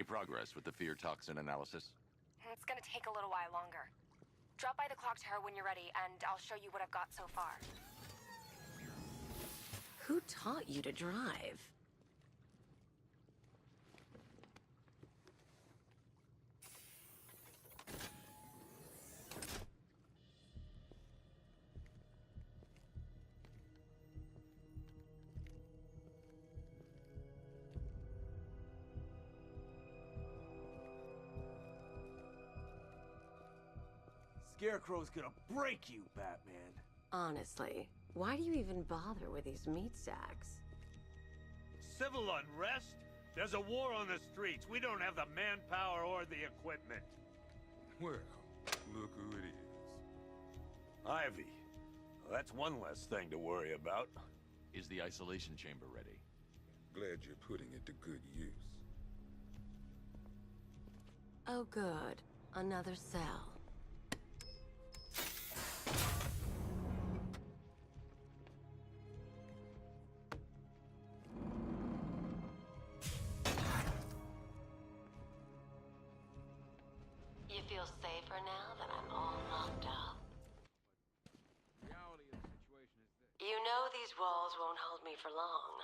progress with the fear toxin analysis? It's gonna take a little while longer. Drop by the clock tower when you're ready, and I'll show you what I've got so far. Who taught you to drive? Scarecrow's gonna break you, Batman. Honestly, why do you even bother with these meat sacks? Civil unrest? There's a war on the streets. We don't have the manpower or the equipment. Well, look who it is. Ivy. Well, that's one less thing to worry about. Is the isolation chamber ready? Glad you're putting it to good use. Oh good, another cell. You feel safer now that I'm all locked up? Reality of the situation is this. You know these walls won't hold me for long.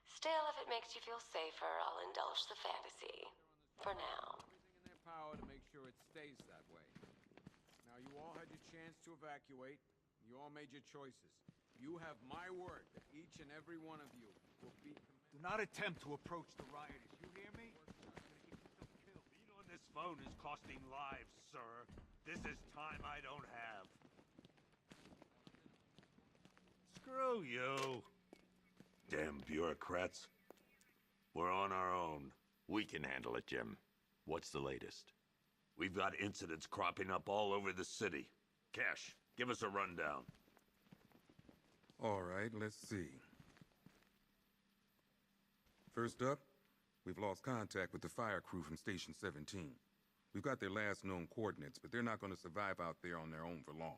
Still, if it makes you feel safer, I'll indulge the fantasy. For now. Everything in their power to make sure it stays that way. Now, you all had your chance to evacuate. You all made your choices. You have my word that each and every one of you will be commended. Do not attempt to approach the rioters, you hear me? Being on this phone is costing lives, sir. This is time I don't have. Screw you. Damn bureaucrats. We're on our own. We can handle it, Jim. What's the latest? We've got incidents cropping up all over the city. Cash, give us a rundown. All right, let's see. First up, we've lost contact with the fire crew from Station 17. We've got their last known coordinates, but they're not going to survive out there on their own for long.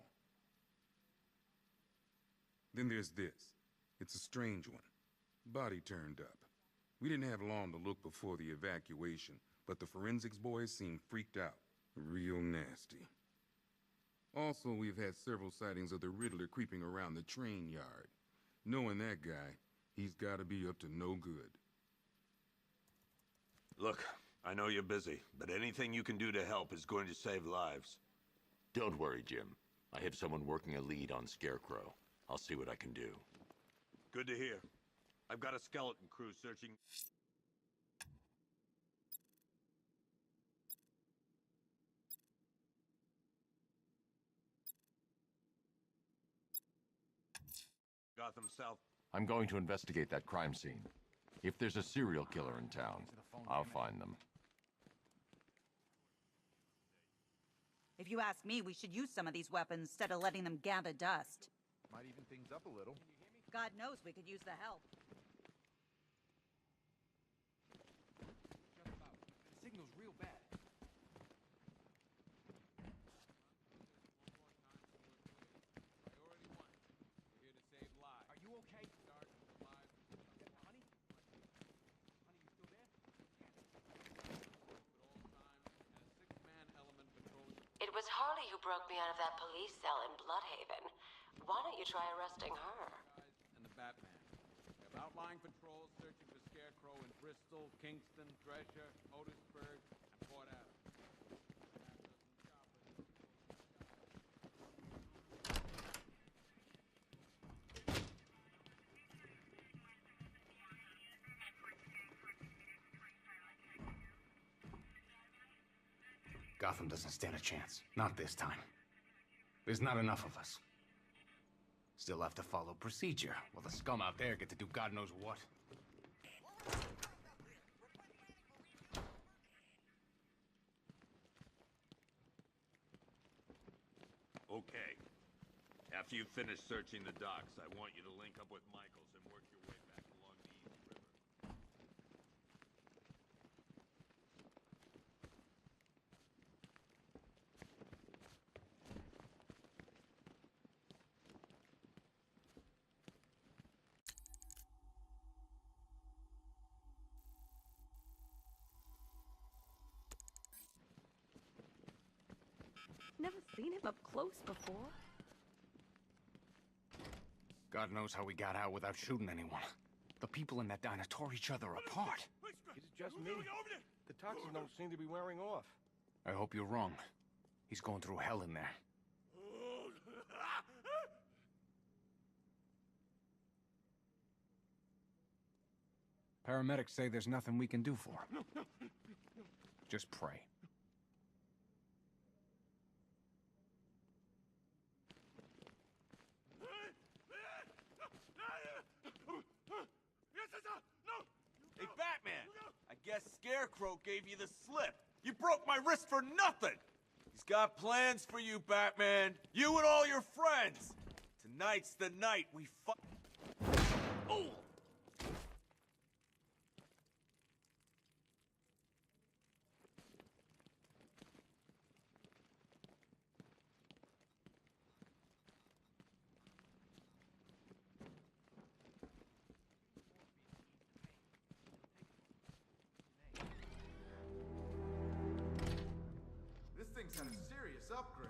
Then there's this. It's a strange one. Body turned up. We didn't have long to look before the evacuation, but the forensics boys seemed freaked out. Real nasty. Also, we've had several sightings of the Riddler creeping around the train yard. Knowing that guy, he's gotta be up to no good. Look, I know you're busy, but anything you can do to help is going to save lives. Don't worry, Jim. I have someone working a lead on Scarecrow. I'll see what I can do. Good to hear. I've got a skeleton crew searching... Gotham South. I'm going to investigate that crime scene. If there's a serial killer in town, I'll find them. If you ask me, we should use some of these weapons instead of letting them gather dust. Might even things up a little. God knows we could use the help. The signal's real bad. Priority one. We're here to save lives. Are you okay? Start with lives. Honey? Honey, you still there? At all times, and a six-man element patrolling. It was Harley who broke me out of that police cell in Bloodhaven. Why don't you try arresting her? And the Batman. We have outlying patrols searching for Scarecrow in Bristol, Kingston, Dresher, Otisburg, and Port Adams. Gotham doesn't stand a chance. Not this time. There's not enough of us. Still have to follow procedure, while the scum out there get to do God knows what. Okay. After you finish searching the docks, I want you to link up with Michaels and work your way back along the East River. Never seen him up close before. God knows how we got out without shooting anyone. The people in that diner tore each other apart. Is it just me? The toxins don't seem to be wearing off. I hope you're wrong. He's going through hell in there. Paramedics say there's nothing we can do for him. Just pray. Hey, Batman! I guess Scarecrow gave you the slip. You broke my wrist for nothing! He's got plans for you, Batman. You and all your friends. Tonight's the night we Oh! This thing's had a serious upgrade.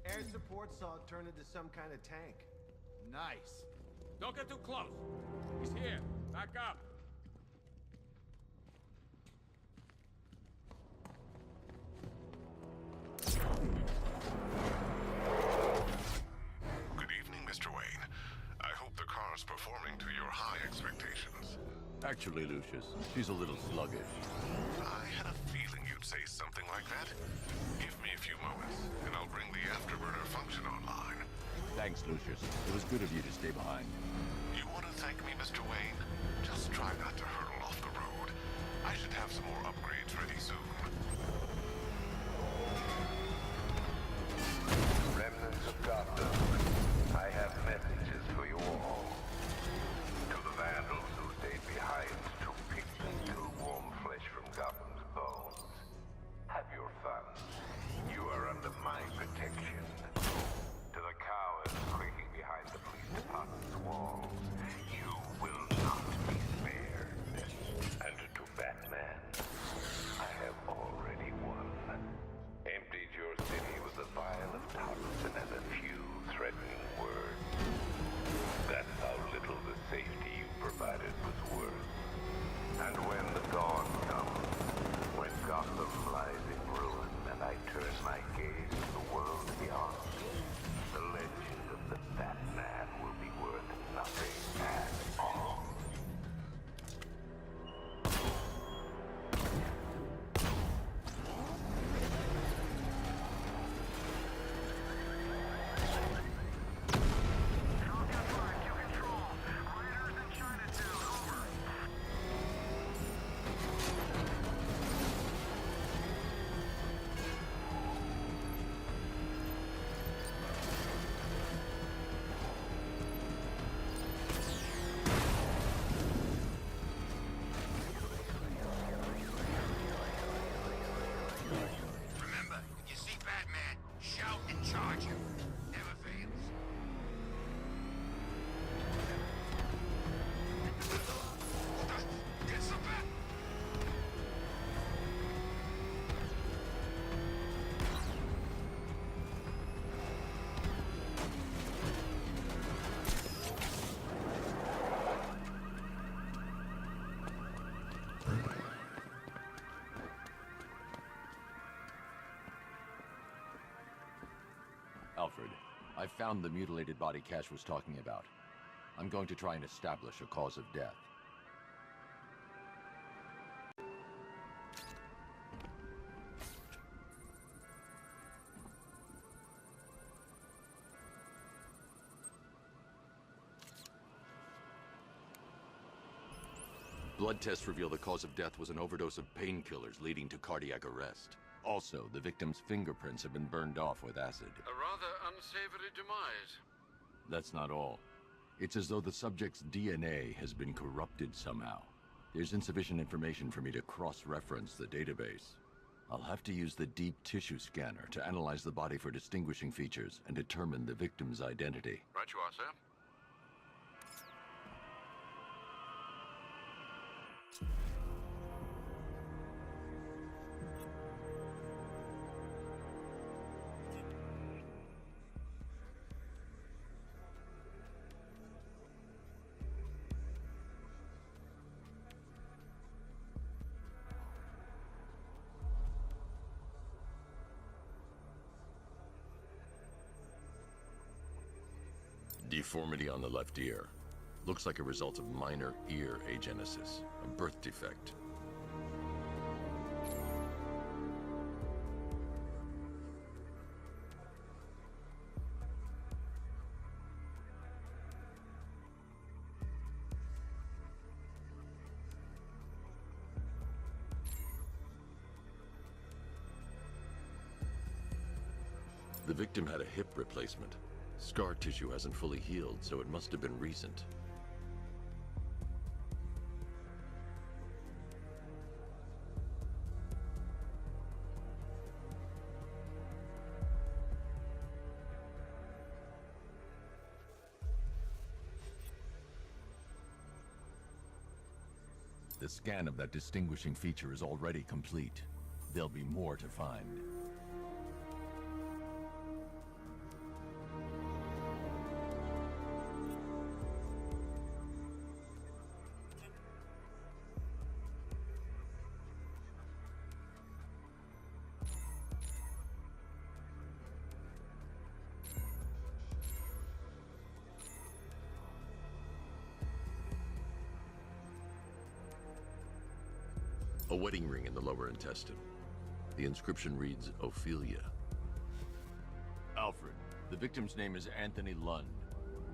Air support saw it turn into some kind of tank. Nice. Don't get too close. He's here. Back up. Good evening, Mr. Wayne. I hope the car's performing to your high expectations. Actually, Lucius, she's a little sluggish. I had a feeling you'd say something like that. Give me a few moments, and I'll bring the afterburner function online. Thanks, Lucius. It was good of you to stay behind. You want to thank me, Mr. Wayne? Just try not to hurtle off the road. I should have some more upgrades ready soon. Remnants of Gotham, I have messages for you all. To the vandals who stayed behind to pick and kill warm flesh from Gotham's bones, have your fun. You are under my protection. To the cowards quaking behind the police department's walls, you will not be spared. And to Batman, I have already won. Emptied your city with a vial of toxin and a few threatening words. That's how little the safety you provided was worth. And when the dawn comes, when Gotham lies in ruin and I turn my gaze to the world beyond, the legend of the Batman will be worth nothing at all. Remember, if you see Batman, shout and charge him. Never fails. Get some back! Alfred, I found the mutilated body Cash was talking about. I'm going to try and establish a cause of death. Blood tests reveal the cause of death was an overdose of painkillers leading to cardiac arrest. Also, the victim's fingerprints have been burned off with acid. A rather unsavory demise. That's not all. It's as though the subject's DNA has been corrupted somehow. There's insufficient information for me to cross-reference the database. I'll have to use the deep tissue scanner to analyze the body for distinguishing features and determine the victim's identity. Right you are, sir. Deformity on the left ear. Looks like a result of minor ear agenesis, a birth defect. The victim had a hip replacement. Scar tissue hasn't fully healed, so it must have been recent. The scan of that distinguishing feature is already complete. There'll be more to find. A wedding ring in the lower intestine. The inscription reads, Ophelia. Alfred, the victim's name is Anthony Lund.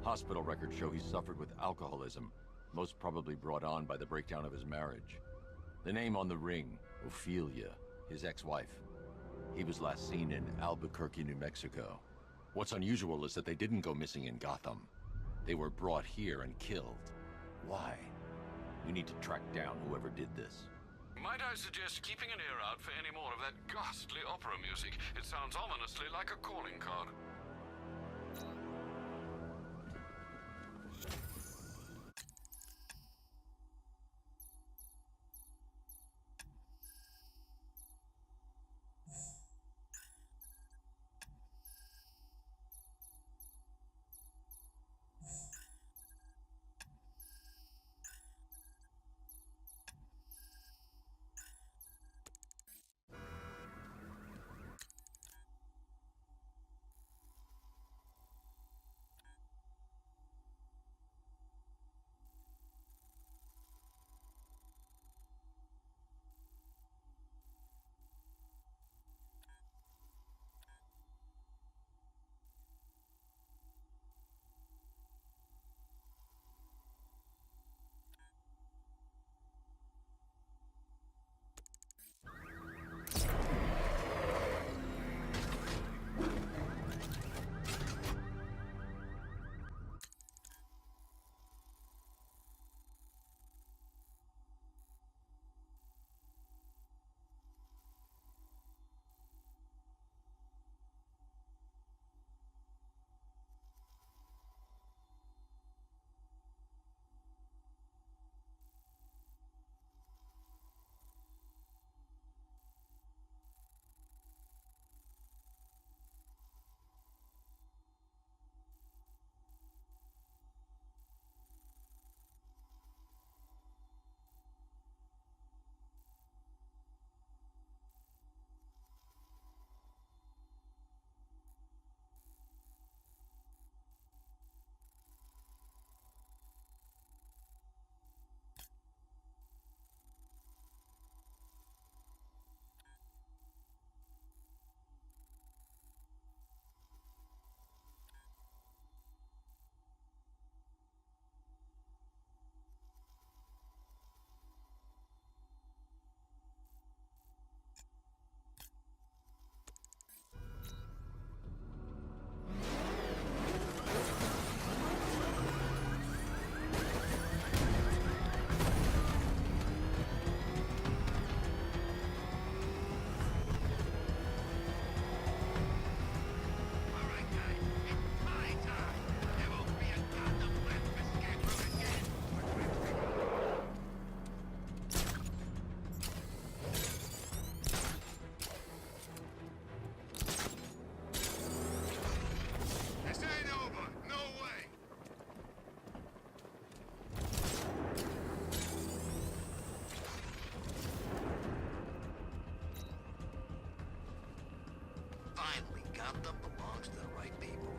Hospital records show he suffered with alcoholism, most probably brought on by the breakdown of his marriage. The name on the ring, Ophelia, his ex-wife. He was last seen in Albuquerque, New Mexico. What's unusual is that they didn't go missing in Gotham. They were brought here and killed. Why? We need to track down whoever did this. Might I suggest keeping an ear out for any more of that ghastly opera music? It sounds ominously like a calling card. Gotham belongs to the right people.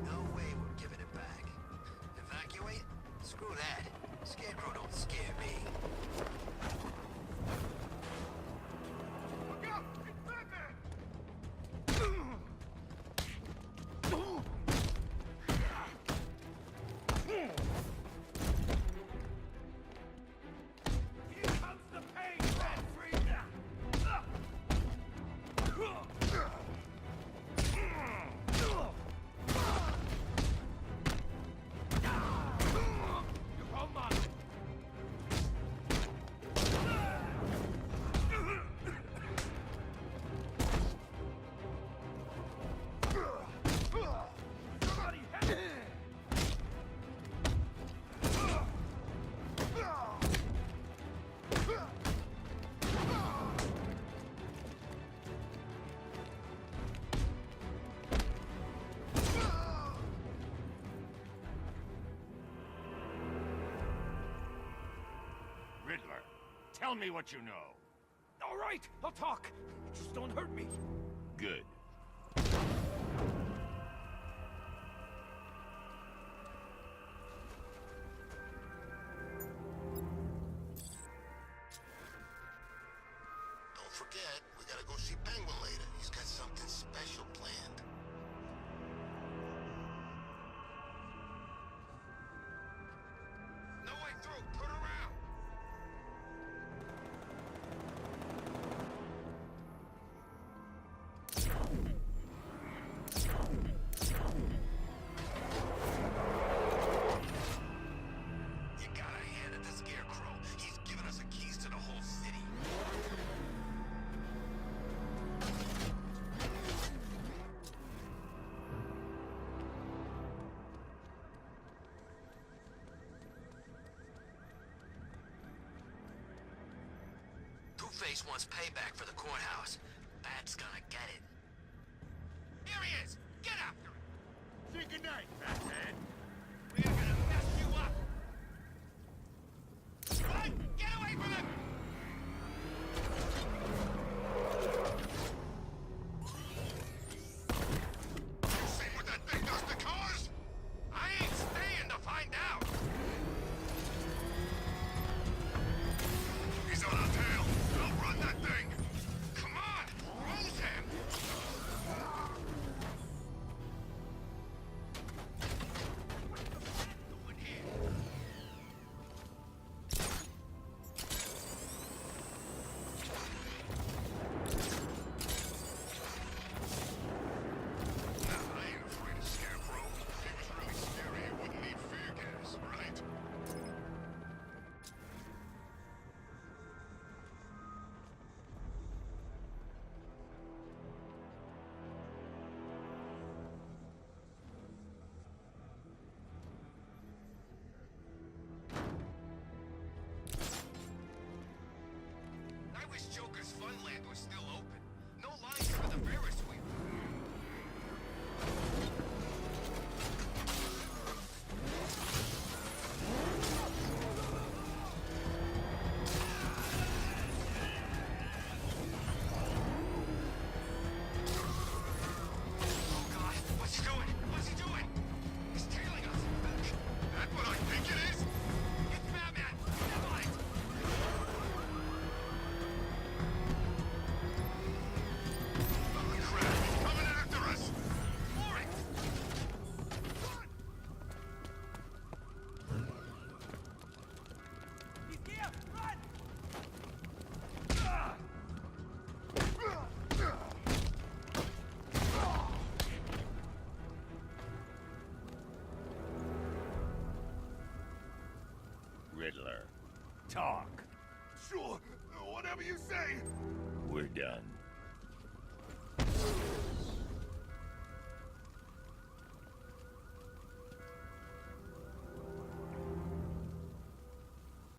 No way we're giving it back. Screw that. Scarecrow don't scare me. Look out! It's Batman! Here comes the pain, Manfred! You're all mine. Somebody help! Riddler, tell me what you know. All right, I'll talk. Just don't hurt me. Good. Don't forget, we gotta go see Penguin later. He's got something special planned. No way through. Turn around. You gotta hand it to Scarecrow. He's given us the keys to the whole city. Two-Face wants payback for the courthouse. Bat's gonna get it. Here he is! Get after him! Say goodnight, Batman. We're gonna mess you up! What? Get away from him! You seen what that thing does to cars? I ain't staying to find out! He's on our tail! Outrun that thing! Come on! Close him! Doing here? I ain't afraid of Scarecrow. If he was really scary, he wouldn't need fear gas, right? I wish Joker's Funland was still open. No lines for the Ferris wheel. Oh God, what's he doing? What's he doing? He's tailing us. That's what I think it is. It's Batman. Get on it. Holy crap, he's coming after us! For it! He's here! Run! Riddler, talk. Sure, whatever you say. We're done.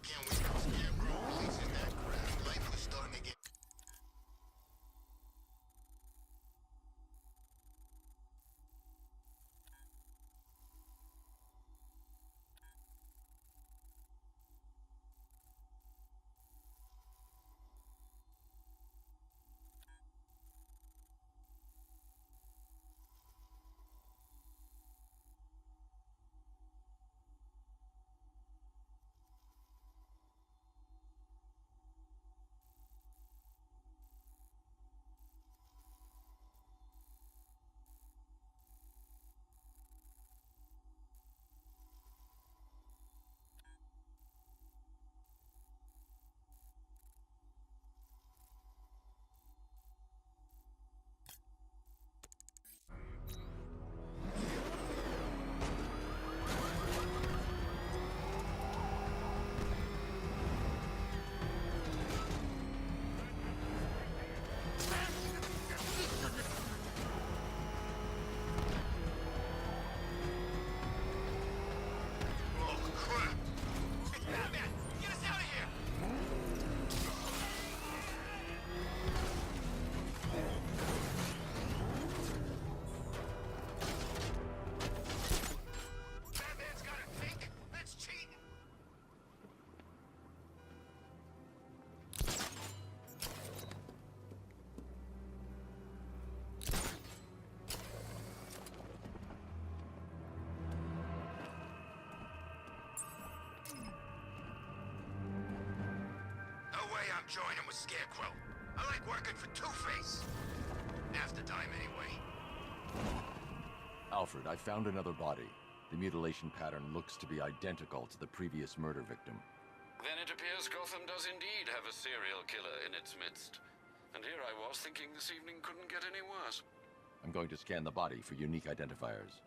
Can't wait till Scarecrow releases that crap. Life was starting to get... I'm joining with Scarecrow. I like working for Two-Face. After time, anyway. Alfred, I found another body. The mutilation pattern looks to be identical to the previous murder victim. Then it appears Gotham does indeed have a serial killer in its midst. And here I was thinking this evening couldn't get any worse. I'm going to scan the body for unique identifiers.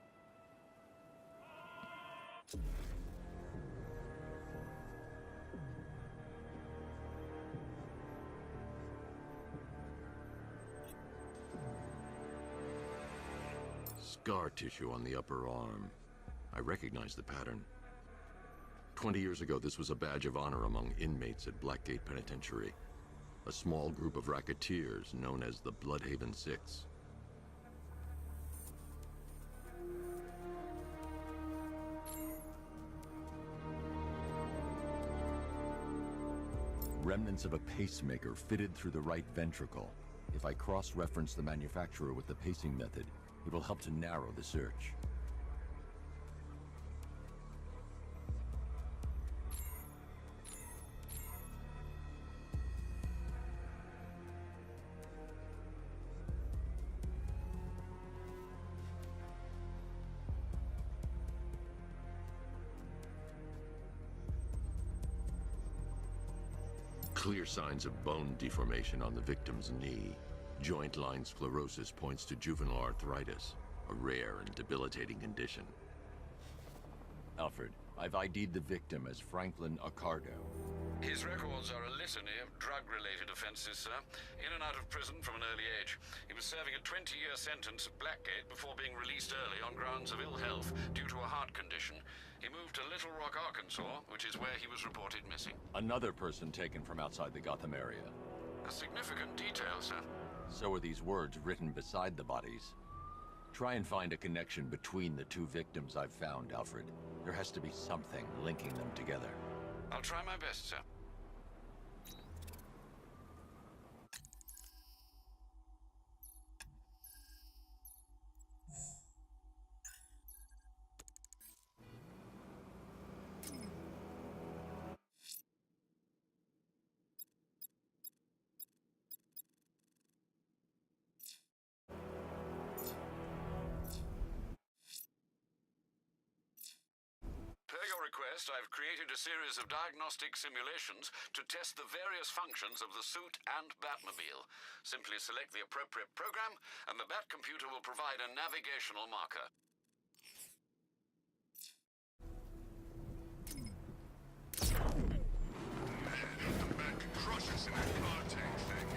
Scar tissue on the upper arm. I recognize the pattern. 20 years ago, this was a badge of honor among inmates at Blackgate Penitentiary. A small group of racketeers known as the Bloodhaven Six. Remnants of a pacemaker fitted through the right ventricle. If I cross-reference the manufacturer with the pacing method, it will help to narrow the search. Clear signs of bone deformation on the victim's knee. Joint line sclerosis points to juvenile arthritis, a rare and debilitating condition. Alfred, I've ID'd the victim as Franklin Accardo. His records are a litany of drug-related offenses, sir. In and out of prison from an early age. He was serving a 20-year sentence at Blackgate before being released early on grounds of ill health due to a heart condition. He moved to Little Rock, Arkansas, which is where he was reported missing. Another person taken from outside the Gotham area. A significant detail, sir. So are these words written beside the bodies. Try and find a connection between the two victims I've found, Alfred. There has to be something linking them together. I'll try my best, sir. I've created a series of diagnostic simulations to test the various functions of the suit and Batmobile. Simply select the appropriate program, and the Bat computer will provide a navigational marker. The Bat can crush us in that car tank thing.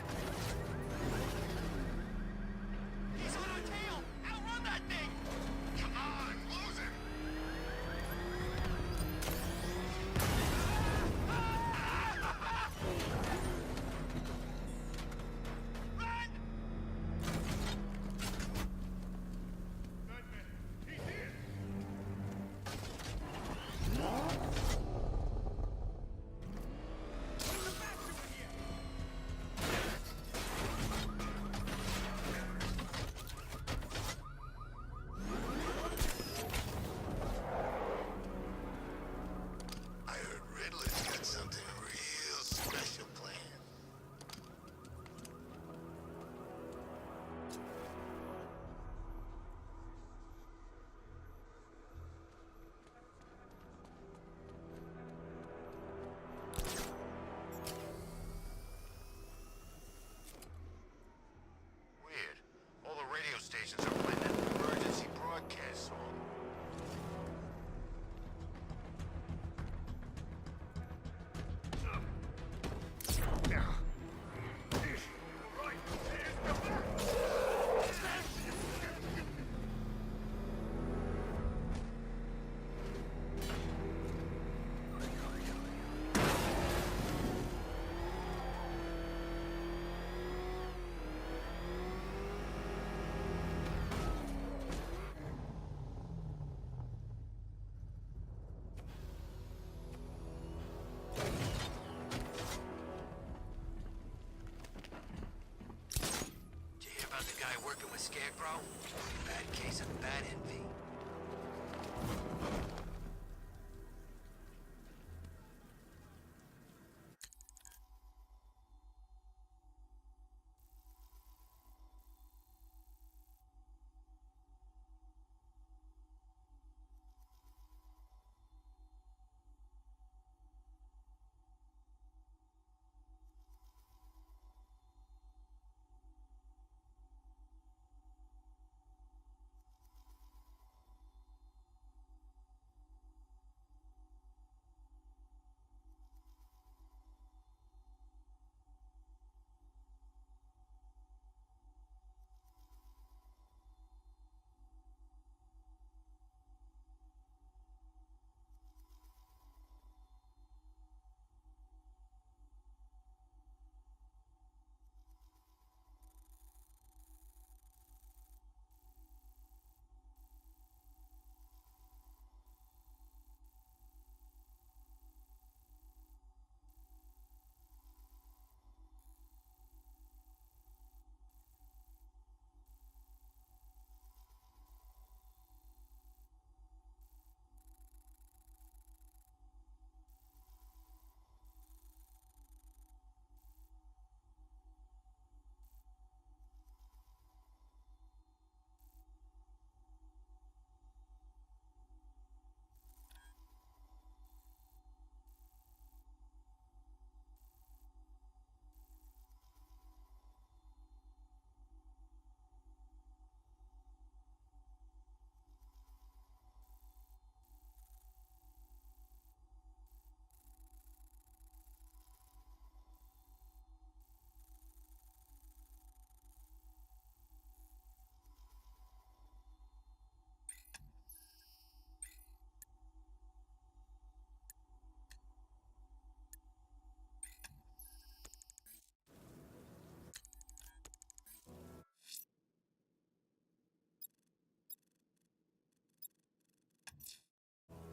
He's on our tail! Outrun that thing! Come on, lose him! Stations are playing an emergency broadcast song. The guy working with Scarecrow? Bad case of bad envy.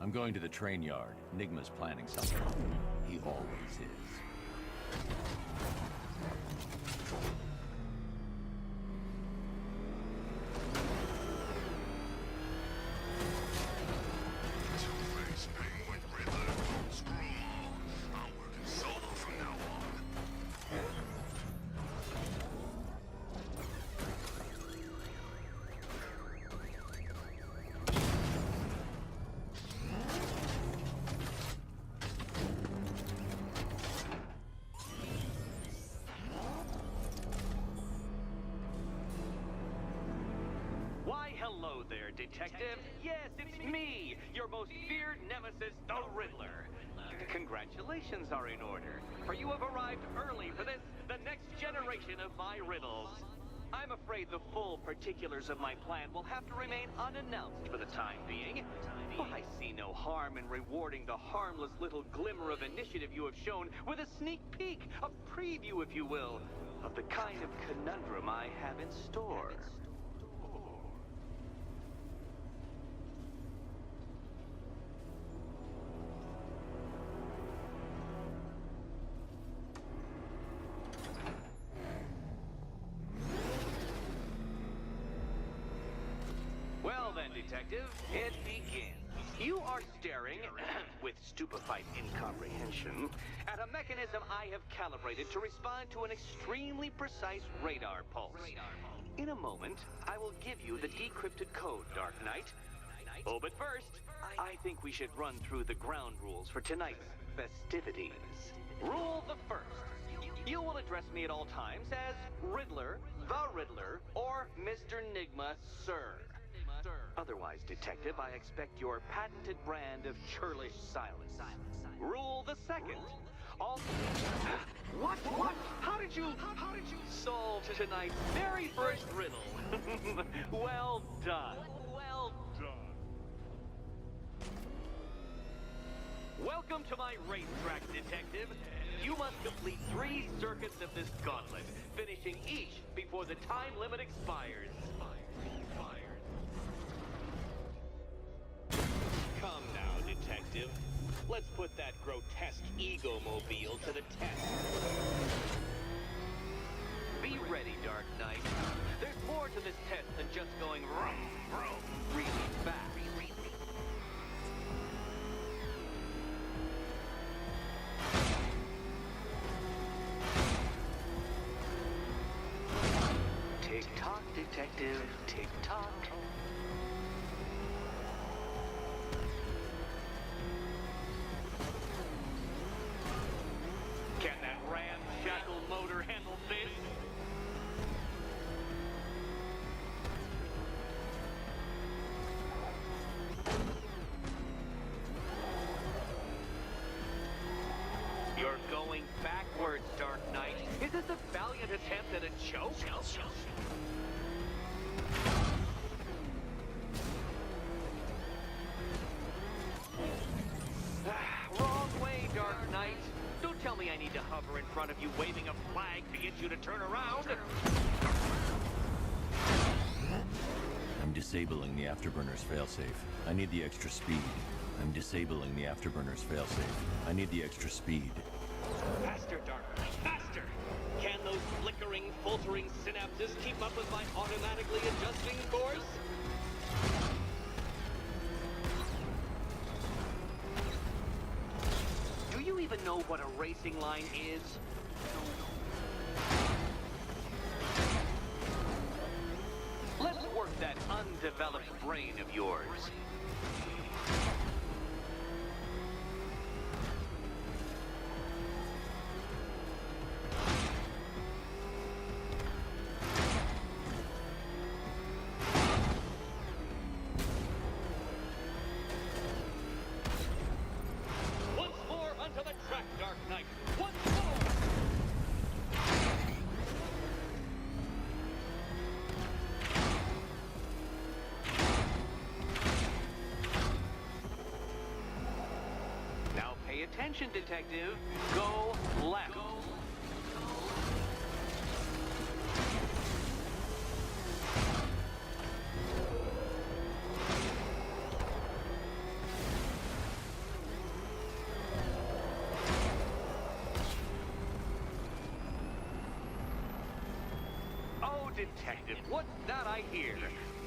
I'm going to the train yard. Nigma's planning something. He always is. Two-Face, Penguin, Riddler. Screw 'em all. I'm working solo from now on. Why, hello there, Detective. Yes, it's me, your most feared nemesis, the Riddler. Congratulations are in order, for you have arrived early for this, the next generation of my riddles. I'm afraid the full particulars of my plan will have to remain unannounced for the time being. But I see no harm in rewarding the harmless little glimmer of initiative you have shown with a sneak peek, a preview, if you will, of the kind of conundrum I have in store. Well then, Detective, it begins. You are staring, with stupefied incomprehension, at a mechanism I have calibrated to respond to an extremely precise radar pulse. In a moment, I will give you the decrypted code, Dark Knight. Oh, but first, I think we should run through the ground rules for tonight's festivities. Rule the first. You will address me at all times as Riddler, the Riddler, or Mr. Nigma, sir. Otherwise, Detective, I expect your patented brand of churlish silence. Rule the second. All... What? How did you solve tonight's very first riddle? Well done. Welcome to my racetrack, Detective. You must complete 3 circuits of this gauntlet, finishing each before the time limit expires. Come now, Detective. Let's put that grotesque ego-mobile to the test. Be ready, Dark Knight. There's more to this test than just going vroom, vroom, really fast. Tick-tock, Detective. Tick-tock. Can that ramshackle motor handle this? You're going backwards, Dark Knight. Is this a valiant attempt at a joke? Wrong way, Dark Knight. Don't tell me I need to hover in front of you waving a flag to get you to turn around. I'm disabling the afterburner's failsafe. I need the extra speed. I'm disabling the afterburner's failsafe. I need the extra speed. Faster, Dark Knight, faster! Can those flickering, faltering synapses keep up with my automatically adjusting course? Do you even know what a racing line is? Let's work that undeveloped brain of yours. Once more onto the track, Dark Knight. Once more! Now pay attention, Detective. Go left. detective, what's that I hear?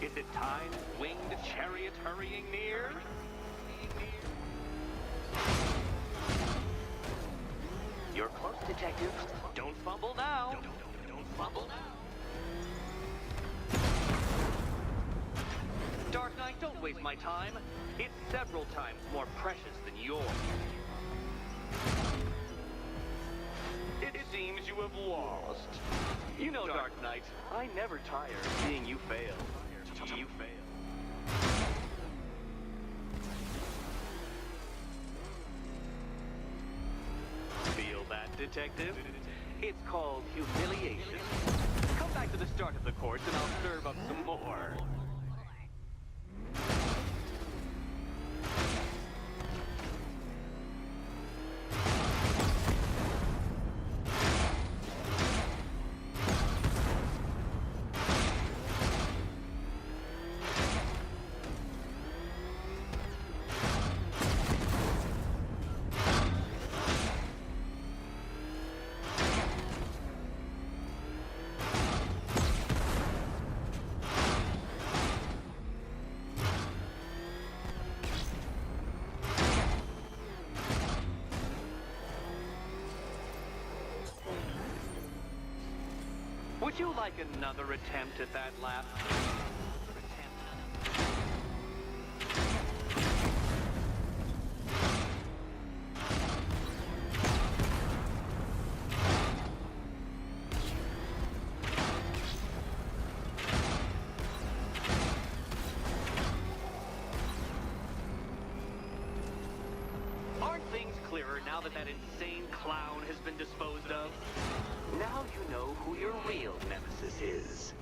Is it time's winged chariot hurrying near? You're close, detective. Don't fumble now. Don't fumble now. Dark Knight, don't waste my time. It's several times more precious than yours. It seems you have lost. You know, Dark Knight, I never tire of seeing you fail. You fail. Feel that, detective? It's called humiliation. Come back to the start of the course and I'll serve up some more. Would you like another attempt at that lap? Aren't things clearer now that that insane clown has been disposed of? Now you know who your real nemesis is.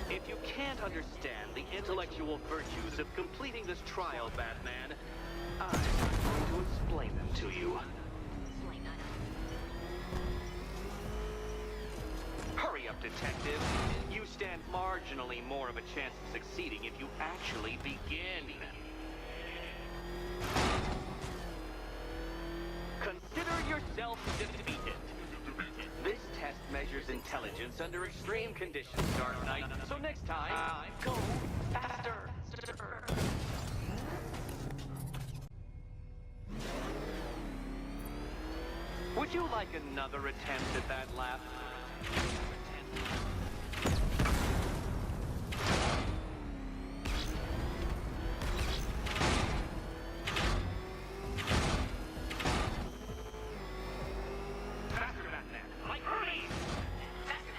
If you can't understand the intellectual virtues of completing this trial, Batman, I'm going to explain them to you. Hurry up, detective. You stand marginally more of a chance of succeeding if you actually begin. Consider yourself defeated. This test measures intelligence under extreme conditions, Dark Knight. So next time, go faster. Would you like another attempt at that lap?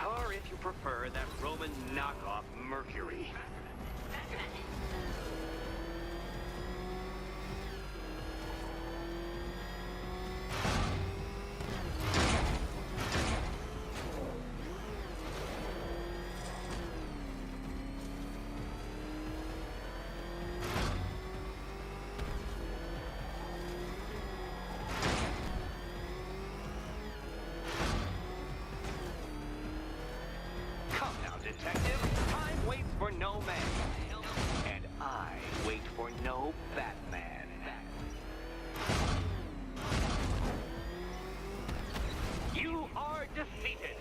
Or if you prefer, that Roman knockoff Mercury. Detective, time waits for no man, and I wait for no Batman. You are defeated.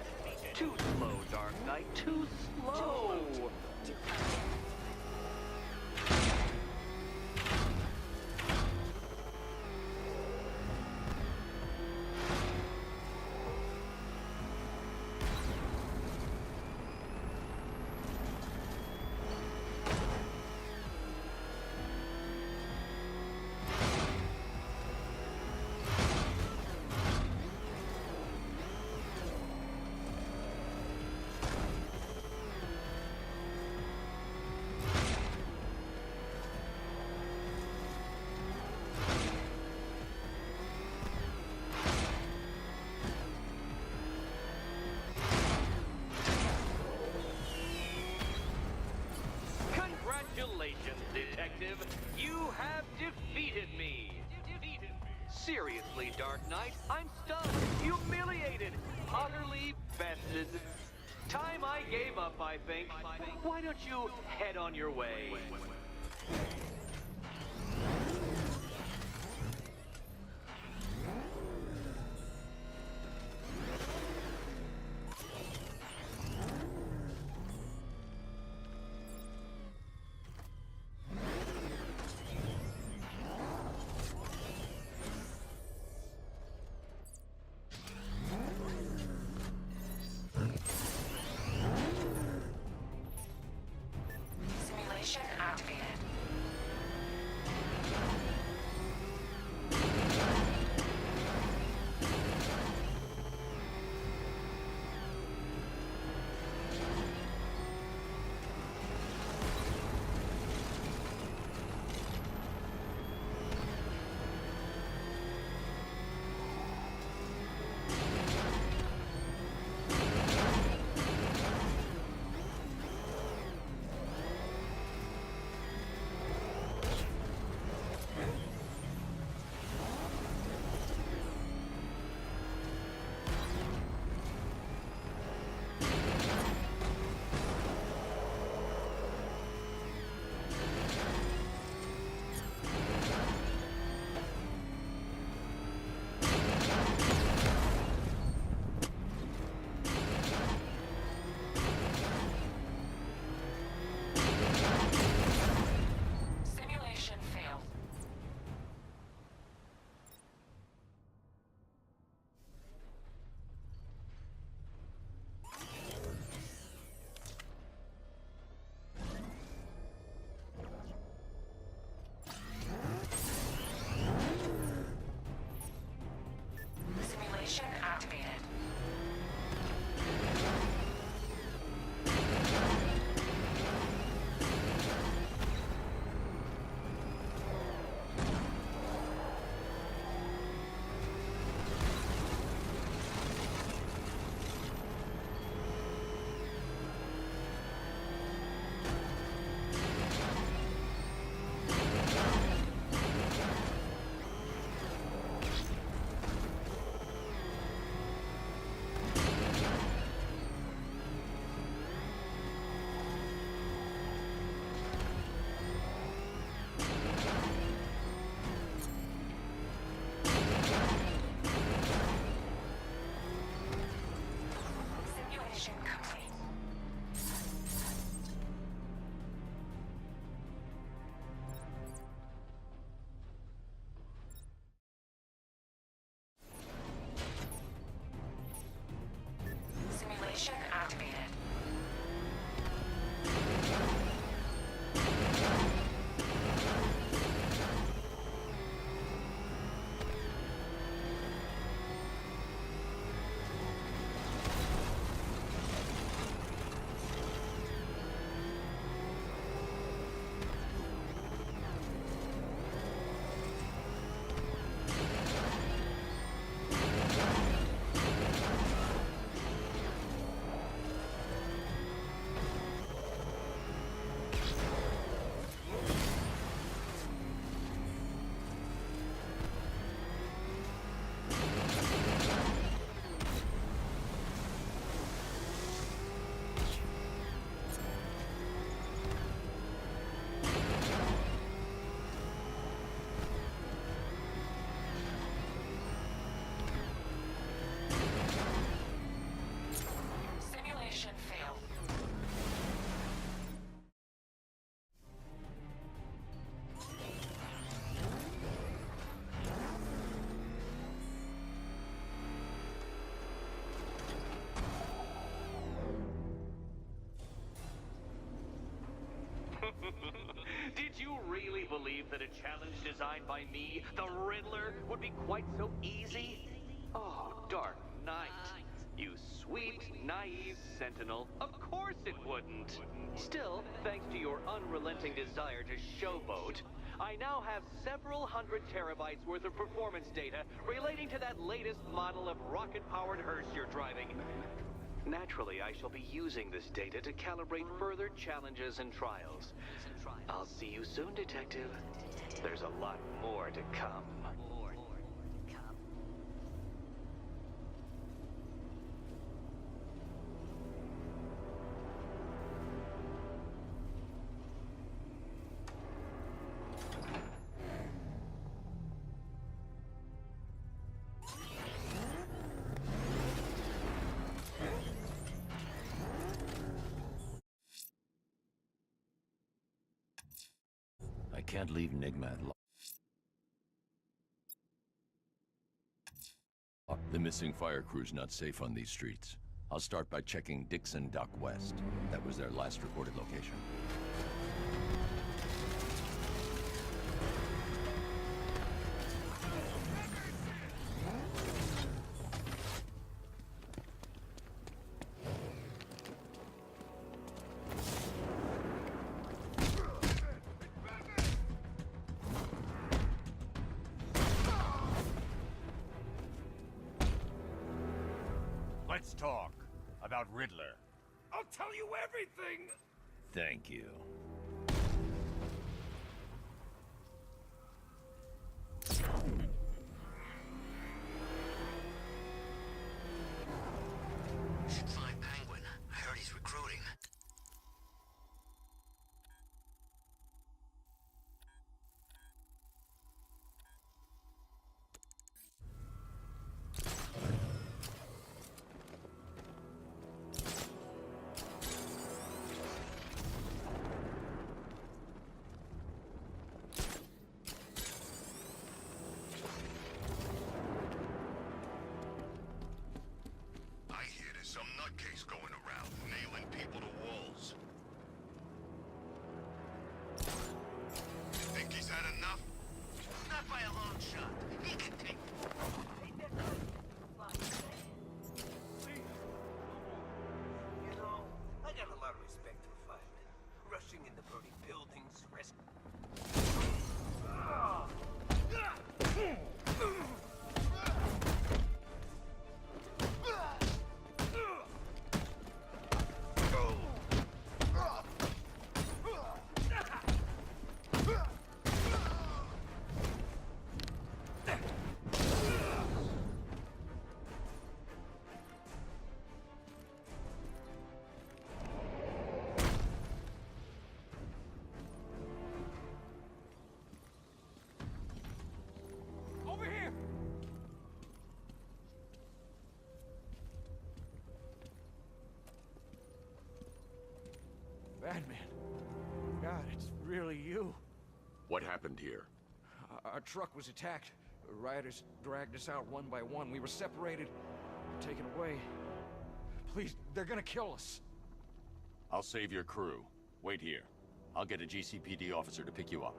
Too slow, Dark Knight, too slow. Congratulations, detective. You have defeated me. Seriously, Dark Knight, I'm stunned, humiliated, utterly bested. Time I gave up, I think. Why don't you head on your way? Simulation activated. Simulation failed. Simulation activated. Simulation complete. Simulation activated. Simulation failed. Did you really believe that a challenge designed by me, the Riddler, would be quite so easy? Oh, Dark Knight. You sweet, naive sentinel. Of course it wouldn't. Still, thanks to your unrelenting desire to showboat, I now have several hundred terabytes worth of performance data relating to that latest model of rocket-powered hearse you're driving. Naturally, I shall be using this data to calibrate further challenges and trials. I'll see you soon, Detective. There's a lot more to come. can't leave Nigmat alone. The missing fire crew's not safe on these streets. I'll start by checking Dixon Dock West. That was their last reported location. Let's talk about Riddler. I'll tell you everything! Thank you. Should find Penguin. I heard he's recruiting. I hear there's some nutcase going around, nailing people to walls. Think he's had enough? Not by a long shot. He can take You know, I got a lot of respect for firemen. Rushing into burning buildings, Over here! Batman. God, it's really you. What happened here? Our truck was attacked. Rioters dragged us out one by one. We were separated, taken away. Please, they're gonna kill us. I'll save your crew. Wait here. I'll get a GCPD officer to pick you up.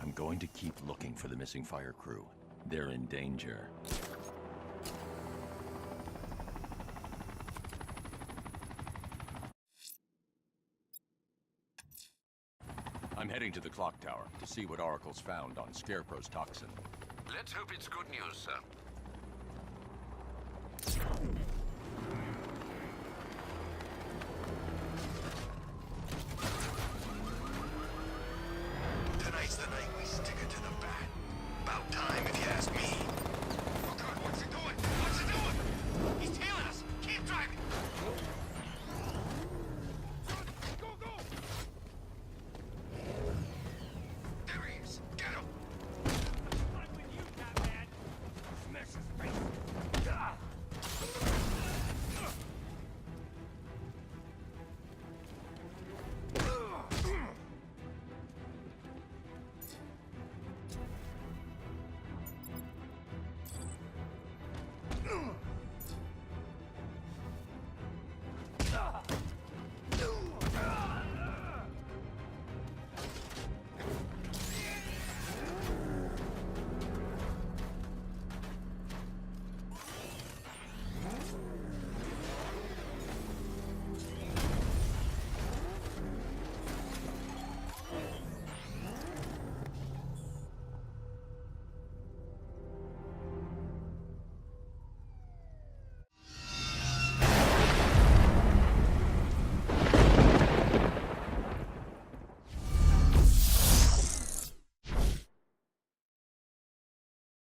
I'm going to keep looking for the missing fire crew. They're in danger. I'm heading to the clock tower to see what Oracle's found on Scarecrow's toxin. Let's hope it's good news, sir.